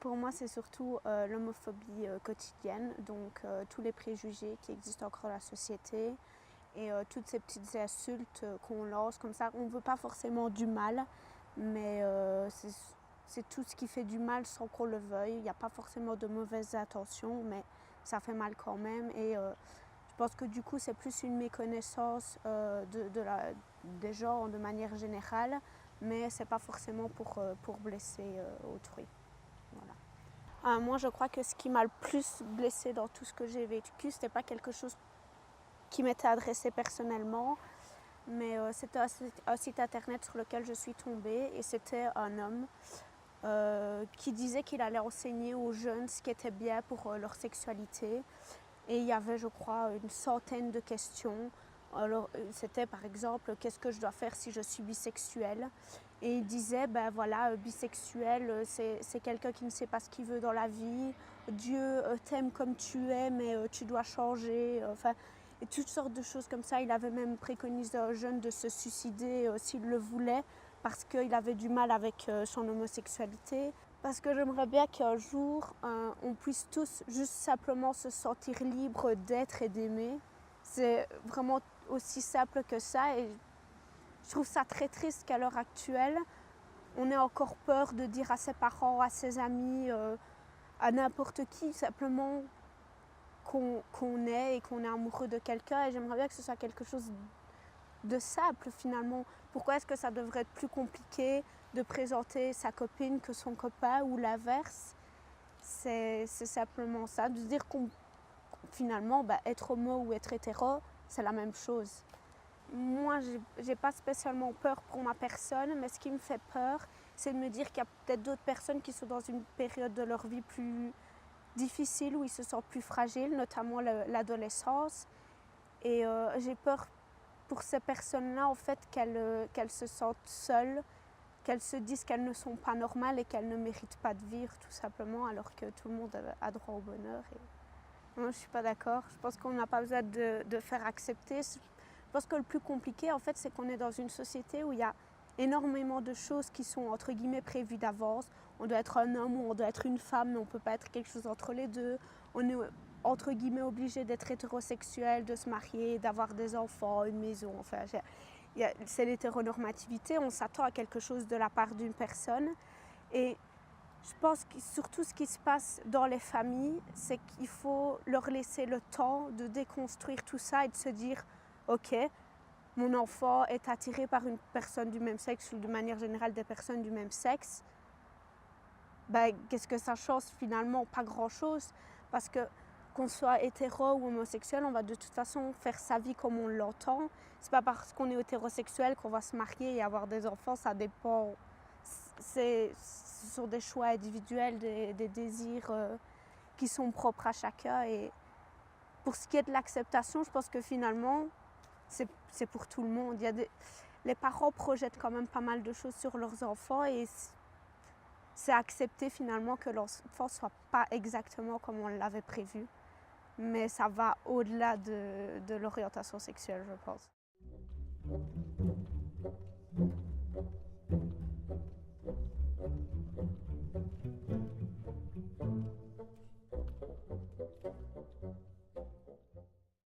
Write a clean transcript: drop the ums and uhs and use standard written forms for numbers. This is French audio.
Pour moi, c'est surtout l'homophobie quotidienne, donc tous les préjugés qui existent encore dans la société et toutes ces petites insultes qu'on lance comme ça. On ne veut pas forcément du mal, mais c'est tout ce qui fait du mal sans qu'on le veuille. Il n'y a pas forcément de mauvaises intentions, mais ça fait mal quand même. Et je pense que du coup, c'est plus une méconnaissance des gens de manière générale, mais ce n'est pas forcément pour blesser autrui. Voilà. Moi, je crois que ce qui m'a le plus blessée dans tout ce que j'ai vécu, ce n'était pas quelque chose qui m'était adressé personnellement, mais c'était un site internet sur lequel je suis tombée et c'était un homme qui disait qu'il allait enseigner aux jeunes ce qui était bien pour leur sexualité. Et il y avait, je crois, une centaine de questions. Alors, c'était par exemple, qu'est-ce que je dois faire si je suis bisexuelle? Et il disait, ben voilà, bisexuel, c'est quelqu'un qui ne sait pas ce qu'il veut dans la vie. Dieu t'aime comme tu es, mais tu dois changer. Enfin, et toutes sortes de choses comme ça. Il avait même préconisé aux jeunes de se suicider s'il le voulait, parce qu'il avait du mal avec son homosexualité. Parce que j'aimerais bien qu'un jour, on puisse tous juste simplement se sentir libre d'être et d'aimer. C'est vraiment aussi simple que ça. Et je trouve ça très triste qu'à l'heure actuelle, on ait encore peur de dire à ses parents, à ses amis, à n'importe qui, simplement qu'on est et qu'on est amoureux de quelqu'un. Et j'aimerais bien que ce soit quelque chose de simple finalement. Pourquoi est-ce que ça devrait être plus compliqué de présenter sa copine que son copain ou l'inverse? C'est simplement ça, de se dire qu'on finalement, être homo ou être hétéro, c'est la même chose. Moi, j'ai pas spécialement peur pour ma personne, mais ce qui me fait peur, c'est de me dire qu'il y a peut-être d'autres personnes qui sont dans une période de leur vie plus difficile, où ils se sentent plus fragiles, notamment l'adolescence. Et j'ai peur pour ces personnes-là, en fait, qu'elles se sentent seules, qu'elles se disent qu'elles ne sont pas normales et qu'elles ne méritent pas de vivre, tout simplement, alors que tout le monde a droit au bonheur. Et moi, je ne suis pas d'accord. Je pense qu'on n'a pas besoin de faire accepter. Je pense que le plus compliqué, en fait, c'est qu'on est dans une société où il y a énormément de choses qui sont, entre guillemets, prévues d'avance. On doit être un homme ou on doit être une femme, mais on ne peut pas être quelque chose entre les deux. On est, entre guillemets, obligé d'être hétérosexuel, de se marier, d'avoir des enfants, une maison. Enfin, c'est l'hétéronormativité. On s'attend à quelque chose de la part d'une personne. Et je pense que surtout ce qui se passe dans les familles, c'est qu'il faut leur laisser le temps de déconstruire tout ça et de se dire « Ok, mon enfant est attiré par une personne du même sexe ou de manière générale des personnes du même sexe. » Qu'est-ce que ça change finalement? Pas grand-chose. Parce que qu'on soit hétéro ou homosexuel, on va de toute façon faire sa vie comme on l'entend. C'est pas parce qu'on est hétérosexuel qu'on va se marier et avoir des enfants, ça dépend. Ce sont des choix individuels, des désirs qui sont propres à chacun. Et pour ce qui est de l'acceptation, je pense que finalement, c'est pour tout le monde. Les parents projettent quand même pas mal de choses sur leurs enfants et c'est accepter finalement que l'enfant ne soit pas exactement comme on l'avait prévu. Mais ça va au-delà de l'orientation sexuelle, je pense.